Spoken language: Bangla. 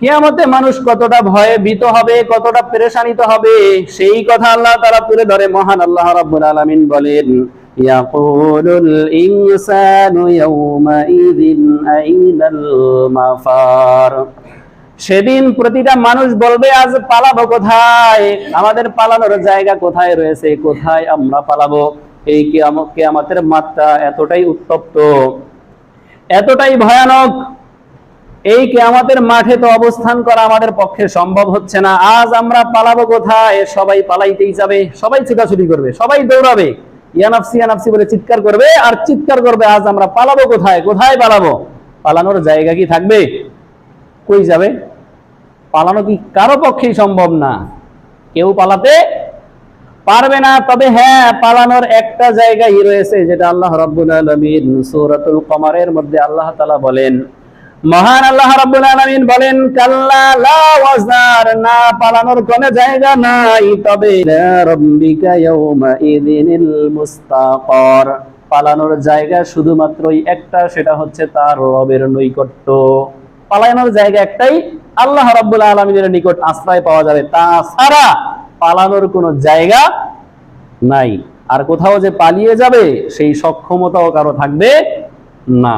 কিয়ামতে মানুষ কতটা ভয়ে ভীত হবে, কতটা পেরেশানিত হবে, সেই কথা আল্লাহ তাআলা তুলে ধরে মহান আল্লাহ রাব্বুল আলামিন বলেন, ইয়াকুলুল ইনসানু ইয়াউমাইযিন আইনাল মাফার। সেদিন প্রতিটা মানুষ বলবে, আজ পালাবো কোথায়, আমাদের পালানোর জায়গা কোথায় রয়েছে, কোথায় আমরা পালাবো। এই কিয়ামতের মাত্রা এতটাই উত্তপ্ত, এতটাই ভয়ানক, এই কিয়ামতের মাঠে তো অবস্থান করা আমাদের পক্ষে সম্ভব হচ্ছে না। আজ আমরা পালাবো কোথায়? সবাই পালাইতেই যাবে, সবাই ছুটাছুটি করবে, সবাই দৌড়াবে, ইয়া নাফসি ইয়া নাফসি বলে চিৎকার করবে আর চিৎকার করবে, আজ আমরা পালাবো কোথায়, কোথায় পালাবো। পালানোর জায়গা কি থাকবে? কই যাবে? পালানো কি কারো পক্ষেই সম্ভব না, কেউ পালাতে পারবে না। তবে হ্যাঁ, পালানোর একটা জায়গাই রয়েছে, যেটা আল্লাহ রাব্বুল আলামিন সূরাতুল কমারের মধ্যে আল্লাহ তাআলা বলেন, মহান আল্লাহ রাব্বুল আলামিন বলেন, কাল্লা লা ওয়াজার, না, পালানোর কোনো জায়গা নাই। তবে রাব্বিকা ইয়াউমা ইযিনিল মুস্তাকার, পালানোর জায়গা শুধুমাত্রই একটা, সেটা হচ্ছে তার রবের নৈকট্য। পালানোর জায়গা একটাই, আল্লাহ রাব্বুল আলামিনের নিকট আশ্রয় পাওয়া যাবে, তাছাড়া পালানোর কোনো জায়গা নাই। আর কোথাও যে পালিয়ে যাবে সেই সক্ষমতাও কারো থাকবে না।